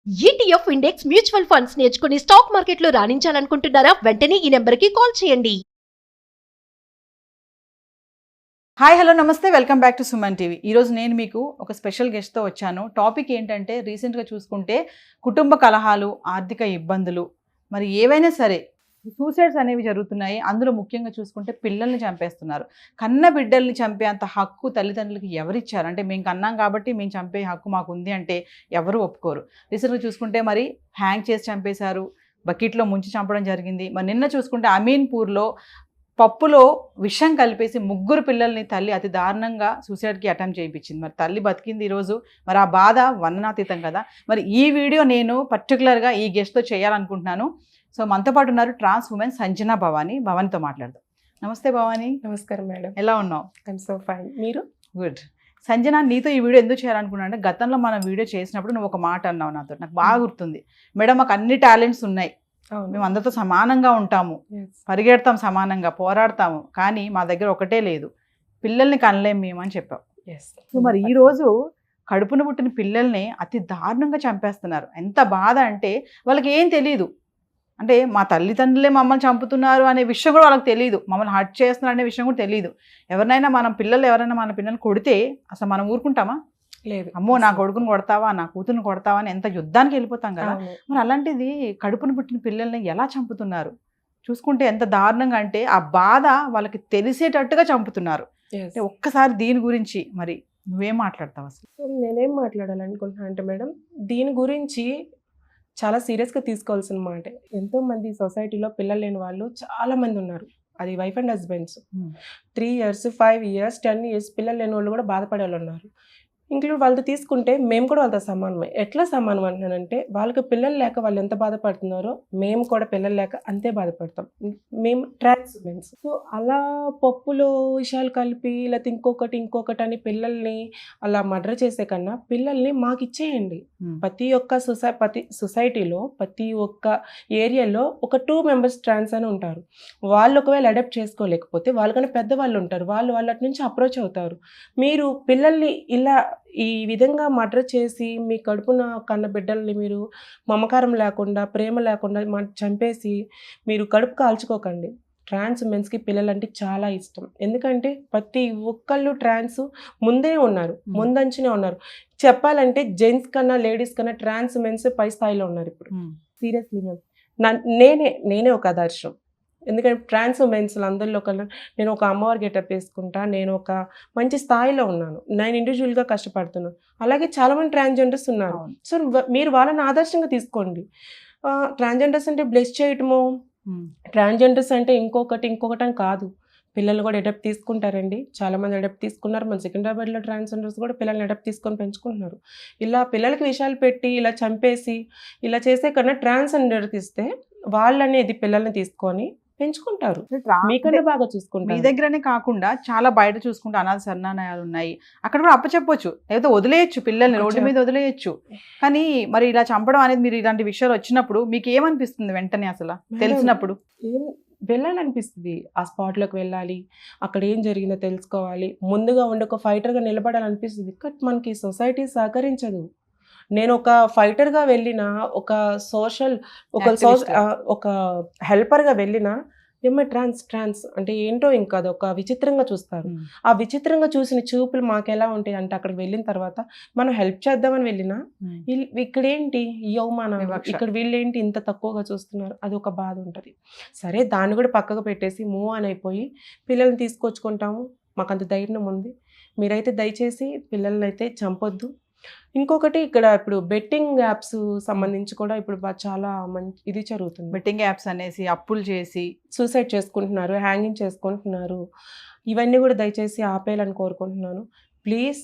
ETF index mutual funds నేర్చుకుని stock మార్కెట్లో రాణించాలనుకుంటున్నారా? వెంటనే ఈ నెంబర్కి కాల్ చేయండి. హాయ్ హలో నమస్తే, welcome back to Suman TV. ఈరోజు నేను మీకు ఒక స్పెషల్ గెస్ట్తో వచ్చాను. టాపిక్ ఏంటంటే రీసెంట్గా చూసుకుంటే కుటుంబ కలహాలు, ఆర్థిక ఇబ్బందులు, మరి ఏవైనా సరే సూసైడ్స్ అనేవి జరుగుతున్నాయి. అందులో ముఖ్యంగా చూసుకుంటే పిల్లల్ని చంపేస్తున్నారు. కన్న బిడ్డల్ని చంపే అంత హక్కు తల్లిదండ్రులకి ఎవరిచ్చారు? అంటే మేము కన్నాం కాబట్టి మేము చంపే హక్కు మాకు ఉంది అంటే ఎవరు ఒప్పుకోరు. రీసెంట్గా చూసుకుంటే మరి హ్యాంగ్ చేసి చంపేశారు, బకెట్లో ముంచి చంపడం జరిగింది. మరి నిన్న చూసుకుంటే అమీన్పూర్లో పప్పులో విషం కలిపేసి 3 పిల్లల్ని తల్లి అతి దారుణంగా సూసైడ్కి అటెంప్ట్ చేయించింది. మరి తల్లి బతికింది ఈరోజు. మరి ఆ బాధ వర్ణనాతీతం కదా. మరి ఈ వీడియో నేను పర్టికులర్గా ఈ గెస్ట్తో చేయాలనుకుంటున్నాను. సో మనతో పాటు ఉన్నారు ట్రాన్స్ ఉమెన్ సంజన భవానీ. భవానీతో మాట్లాడదాం. నమస్తే భవానీ. నమస్కారం మేడం. ఎలా ఉన్నావు? I'm so fine. మీరు? గుడ్. సంజన, నీతో ఈ వీడియో ఎందుకు చేయాలనుకున్నా అంటే గతంలో మనం వీడియో చేసినప్పుడు నువ్వు ఒక మాట అన్నావు నాతో, నాకు బాగా గుర్తుంది. మేడం, మాకు అన్ని టాలెంట్స్ ఉన్నాయి, మేము అందరితో సమానంగా ఉంటాము, పరిగెడతాం, సమానంగా పోరాడతాము, కానీ మా దగ్గర ఒకటే లేదు, పిల్లల్ని కనలేం మేము అని చెప్పావు. సో మరి ఈరోజు కడుపున పుట్టిన పిల్లల్ని అతి దారుణంగా చంపేస్తున్నారు. ఎంత బాధ అంటే వాళ్ళకి ఏం తెలియదు. అంటే మా తల్లిదండ్రులే మమ్మల్ని చంపుతున్నారు అనే విషయం కూడా వాళ్ళకి తెలియదు, మమ్మల్ని హర్ట్ చేస్తున్నారు అనే విషయం కూడా తెలియదు. ఎవరైనా మన పిల్లల్ని కొడితే అసలు మనం ఊరుకుంటామా? లేదు. అమ్మో, నా కొడుకుని కొడతావా, నా కూతురుని కొడతావా అని ఎంత యుద్ధానికి వెళ్ళిపోతాం కదా. మరి అలాంటిది కడుపున పుట్టిన పిల్లల్ని ఎలా చంపుతున్నారు చూసుకుంటే ఎంత దారుణంగా అంటే ఆ బాధ వాళ్ళకి తెలిసేటట్టుగా చంపుతున్నారు. అంటే ఒక్కసారి దీని గురించి మరి నువ్వేం మాట్లాడతావు అసలు? నేనేం మాట్లాడాలనుకుంటున్నాను అంటే మేడం, దీని గురించి చాలా సీరియస్గా తీసుకోవాల్సిన మాట. ఎంతోమంది సొసైటీలో పిల్లలు లేని వాళ్ళు చాలా మంది ఉన్నారు. అది wife and husbands 3 years 5 years 10 years పిల్లలు లేని వాళ్ళు కూడా బాధపడే వాళ్ళు ఉన్నారు. ఇంక్లూడ్ వాళ్ళతో తీసుకుంటే మేము కూడా వాళ్ళతో సమానమే. ఎట్లా సమానం అంటున్నానంటే, వాళ్ళకి పిల్లలు లేక వాళ్ళు ఎంత బాధపడుతున్నారో మేము కూడా పిల్లలు లేక అంతే బాధపడతాం. మేము ట్రాన్స్ ఉమెన్స్. సో అలా పప్పులో విషయాలు కలిపి లేకపోతే ఇంకొకటి అని పిల్లల్ని అలా మర్డర్ చేసే కన్నా పిల్లల్ని మాకు ఇచ్చేయండి. ప్రతి ఒక్క సొసైటీలో ప్రతి ఒక్క ఏరియాలో ఒక 2 members ట్రాన్స్ అని ఉంటారు. వాళ్ళు ఒకవేళ అడాప్ట్ చేసుకోలేకపోతే వాళ్ళకన్నా పెద్దవాళ్ళు ఉంటారు, వాళ్ళు వాళ్ళ నుంచి అప్రోచ్ అవుతారు. మీరు పిల్లల్ని ఇలా ఈ విధంగా మర్డర్ చేసి మీ కడుపున కన్న బిడ్డల్ని మీరు మమకారం లేకుండా, ప్రేమ లేకుండా చంపేసి మీరు కడుపు కాల్చుకోకండి. ట్రాన్స్ ఉమెన్స్కి పిల్లలంటే చాలా ఇష్టం. ఎందుకంటే ప్రతి ఒక్కళ్ళు ట్రాన్స్ ముందే ఉన్నారు, ముందంచునే ఉన్నారు. చెప్పాలంటే జెంట్స్ కన్నా లేడీస్ కన్నా ట్రాన్స్ ఉమెన్స్ పై స్థాయిలో ఉన్నారు ఇప్పుడు. సీరియస్లీ మ్యామ్, నేనే ఒక ఆదర్శం. ఎందుకంటే ట్రాన్స్ ఉమెన్స్ అందరిలో కన్నా నేను ఒక అమ్మవారి గెటప్ వేసుకుంటా, నేను ఒక మంచి స్థాయిలో ఉన్నాను, నేను ఇండివిజువల్గా కష్టపడుతున్నాను. అలాగే చాలామంది ట్రాన్స్జెండర్స్ ఉన్నారు. సో మీరు వాళ్ళని ఆదర్శంగా తీసుకోండి. ట్రాన్స్జెండర్స్ అంటే బ్లెస్ చేయటము, ట్రాన్స్జెండర్స్ అంటే ఇంకొకటి అని కాదు. పిల్లలు కూడా అడాప్ట్ తీసుకుంటారండి. చాలామంది అడాప్ట్ తీసుకున్నారు. మన సికింద్రాబాద్లో ట్రాన్స్జెండర్స్ కూడా పిల్లల్ని అడాప్ట్ తీసుకొని పెంచుకుంటున్నారు. ఇలా పిల్లలకి విషయాలు పెట్టి ఇలా చంపేసి ఇలా చేసే కన్నా ట్రాన్స్జెండర్కి ఇస్తే వాళ్ళనేది పిల్లల్ని తీసుకొని పెంచుకుంటారు, మీకన్నా బాగా చూసుకుంటారు. మీ దగ్గరనే కాకుండా చాలా బయట చూసుకుంటే అనాథ శరణాలయాలు ఉన్నాయి, అక్కడ కూడా అప్పచెప్పొచ్చు, లేకపోతే వదిలేయచ్చు, పిల్లల్ని రోడ్డు మీద వదిలేయచ్చు. కానీ మరి ఇలా చంపడం అనేది, మీరు ఇలాంటి విషయాలు వచ్చినప్పుడు మీకు ఏమనిపిస్తుంది వెంటనే అసలు తెలిసినప్పుడు? వెళ్ళాలనిపిస్తుంది, ఆ స్పాట్లోకి వెళ్ళాలి, అక్కడ ఏం జరిగిందో తెలుసుకోవాలి, ముందుగా ఉండి ఒక ఫైటర్గా నిలబడాలనిపిస్తుంది. బట్ మనకి సొసైటీ సహకరించదు. నేను ఒక ఫైటర్గా వెళ్ళినా, ఒక హెల్పర్గా వెళ్ళినా ఏమో ట్రాన్స్ అంటే ఏంటో ఇంకా అదొక విచిత్రంగా చూస్తారు. ఆ విచిత్రంగా చూసిన చూపులు మాకు ఎలా ఉంటాయి అంటే, అక్కడికి వెళ్ళిన తర్వాత మనం హెల్ప్ చేద్దామని వెళ్ళినా ఇక్కడ ఏంటి ఈ అవమానం, ఇక్కడ వీళ్ళేంటి ఇంత తక్కువగా చూస్తున్నారు, అది ఒక బాధ ఉంటుంది. సరే, దాన్ని కూడా పక్కకు పెట్టేసి మూవ్ ఆన్ అయిపోయి పిల్లల్ని తీసుకొచ్చుకుంటాము. మాకు అంత ధైర్యం ఉంది. మీరైతే దయచేసి పిల్లల్ని అయితే చంపొద్దు. ఇంకొకటి, ఇక్కడ ఇప్పుడు బెట్టింగ్ యాప్స్ సంబంధించి కూడా ఇప్పుడు చాలా మంచి ఇది జరుగుతుంది. బెట్టింగ్ యాప్స్ అనేసి అప్పులు చేసి సూసైడ్ చేసుకుంటున్నారు, హ్యాంగింగ్ చేసుకుంటున్నారు. ఇవన్నీ కూడా దయచేసి ఆపేయాలని కోరుకుంటున్నాను. ప్లీజ్,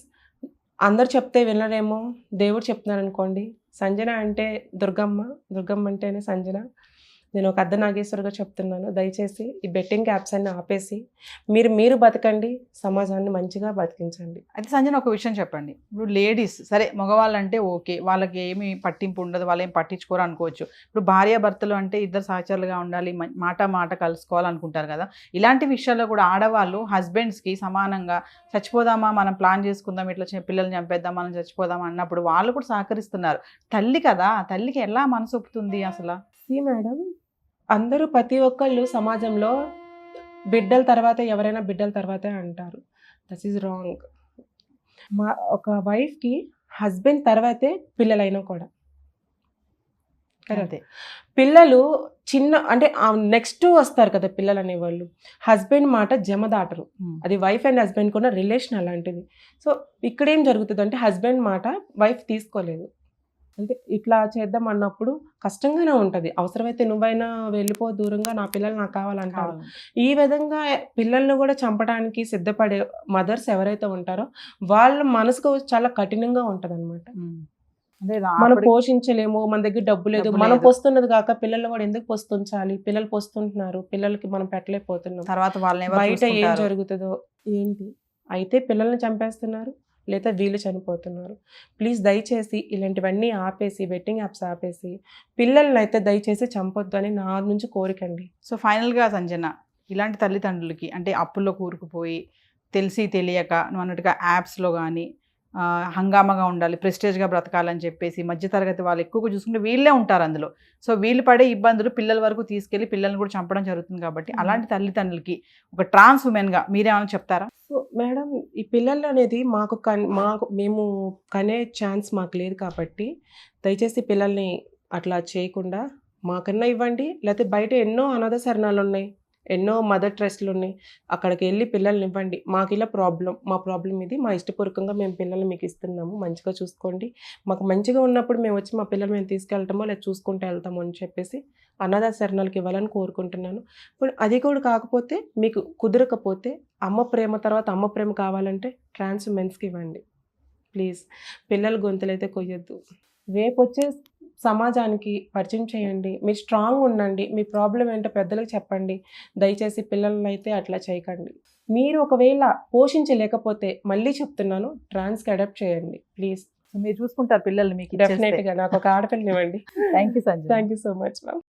అందరు చెప్తే వినరేమో, దేవుడు చెప్తున్నారు అనుకోండి. సంజన అంటే దుర్గమ్మ, దుర్గమ్మ అంటేనే సంజన. నేను ఒక అర్ధ నాగేశ్వరిగా చెప్తున్నాను, దయచేసి ఈ బెట్టింగ్ యాప్స్ అన్ని ఆపేసి మీరు బతకండి, సమాజాన్ని మంచిగా బతికించండి. అయితే సంజన ఒక విషయం చెప్పండి. ఇప్పుడు లేడీస్ సరే మగవాళ్ళంటే ఓకే, వాళ్ళకి ఏమి పట్టింపు ఉండదు, వాళ్ళు ఏం పట్టించుకోరు అనుకోవచ్చు. ఇప్పుడు భార్యాభర్తలు అంటే ఇద్దరు సహచరులుగా ఉండాలి, మాట కలుసుకోవాలనుకుంటారు కదా. ఇలాంటి విషయాల్లో కూడా ఆడవాళ్ళు హస్బెండ్స్కి సమానంగా చచ్చిపోదామా, మనం ప్లాన్ చేసుకుందాం, ఇట్లా పిల్లల్ని చంపేద్దాం, మనం చచ్చిపోదాం అన్నప్పుడు వాళ్ళు కూడా సహకరిస్తున్నారు. తల్లి కదా, తల్లికి ఎలా మనసు ఒప్పుతుంది అసలు? మేడం, అందరూ ప్రతి ఒక్కళ్ళు సమాజంలో బిడ్డల తర్వాత ఎవరైనా బిడ్డల తర్వాతే అంటారు. That is wrong. ఒక వైఫ్కి హస్బెండ్ తర్వాతే పిల్లలైనా కూడా. అంతే. పిల్లలు అంటే నెక్స్ట్ వస్తారు కదా పిల్లలు అనేవాళ్ళు. హస్బెండ్ మాట జమ దాటరు. అది వైఫ్ అండ్ హస్బెండ్ కూడా రిలేషన్ అలాంటిది. సో ఇక్కడ ఏం జరుగుతుంది అంటే హస్బెండ్ మాట వైఫ్ తీసుకోలేదు, అంటే ఇట్లా చేద్దాం అన్నప్పుడు కష్టంగానే ఉంటుంది. అవసరమైతే నువ్వైనా వెళ్ళిపో దూరంగా, నా పిల్లలు నాకు కావాలంటారు. ఈ విధంగా పిల్లల్ని కూడా చంపడానికి సిద్ధపడే మదర్స్ ఎవరైతే ఉంటారో వాళ్ళ మనసుకు చాలా కఠినంగా ఉంటుంది అనమాట. మనం పోషించలేము, మన దగ్గర డబ్బు లేదు, మనం పోస్తున్నది కాక పిల్లలు కూడా ఎందుకు పోస్తుంచాలి, పిల్లలు పోస్తుంటున్నారు, పిల్లలకి మనం పెట్టలేకపోతున్నాం, తర్వాత వాళ్ళని బయట ఏం జరుగుతుందో ఏంటి, అయితే పిల్లల్ని చంపేస్తున్నారు లేదా వీళ్ళు చనిపోతున్నారు. ప్లీజ్ దయచేసి ఇలాంటివన్నీ ఆపేసి, బెట్టింగ్ యాప్స్ ఆపేసి పిల్లల్ని అయితే దయచేసి చంపొద్దు అని నా నుంచి కోరికండి. సో ఫైనల్గా సంజన, ఇలాంటి తల్లిదండ్రులకి అంటే అప్పుల్లో కూరుకుపోయి తెలిసి తెలియక నువ్వు అన్నట్టుగా యాప్స్లో కానీ హంగామాగా ఉండాలి, ప్రెస్టేజ్గా బ్రతకాలని చెప్పేసి మధ్యతరగతి వాళ్ళు ఎక్కువగా చూసుకుంటే వీళ్ళే ఉంటారు అందులో. సో వీళ్ళు పడే ఇబ్బందులు పిల్లల వరకు తీసుకెళ్ళి పిల్లల్ని కూడా చంపడం జరుగుతుంది. కాబట్టి అలాంటి తల్లిదండ్రులకి ఒక ట్రాన్స్ ఉమెన్గా మీరేమైనా చెప్తారా? సో మేడం, ఈ పిల్లలు అనేది మేము కనే ఛాన్స్ మాకు లేదు కాబట్టి దయచేసి పిల్లల్ని అట్లా చేయకుండా మాకన్నా ఇవ్వండి. లేకపోతే బయట ఎన్నో అనాథ శరణాలు ఉన్నాయి, ఎన్నో మదర్ ట్రస్ట్లు ఉన్నాయి, అక్కడికి వెళ్ళి పిల్లల్ని ఇవ్వండి. మాకు ఇలా మా ప్రాబ్లం ఇది, మా ఇష్టపూర్వకంగా మేము పిల్లల్ని మీకు ఇస్తున్నాము, మంచిగా చూసుకోండి. మాకు మంచిగా ఉన్నప్పుడు మేము వచ్చి మా పిల్లలు మేము తీసుకెళ్తామో లేదా చూసుకుంటూ వెళ్తాము అని చెప్పేసి అనాథ శరణాలకు ఇవ్వాలని కోరుకుంటున్నాను. ఇప్పుడు అది కూడా కాకపోతే మీకు కుదరకపోతే అమ్మ ప్రేమ తర్వాత అమ్మ ప్రేమ కావాలంటే ట్రాన్స్ ఉమెన్స్కి ఇవ్వండి ప్లీజ్. పిల్లల గొంతులైతే కొయ్యొద్దు. రేపు వచ్చే సమాజానికి పరిచయం చేయండి. మీరు స్ట్రాంగ్ ఉండండి, మీ ప్రాబ్లం ఏంటో పెద్దలకు చెప్పండి. దయచేసి పిల్లలను అయితే అట్లా చేయకండి. మీరు ఒకవేళ పోషించలేకపోతే మళ్ళీ చెప్తున్నాను, ట్రాన్స్కి అడాప్ట్ చేయండి ప్లీజ్. మీరు చూసుకుంటారు పిల్లల్ని మీకు డెఫినెట్గా. నాకు ఒక ఆడపిల్లని ఇవ్వండి. Thank you Sanjana. Thank you so much ma'am.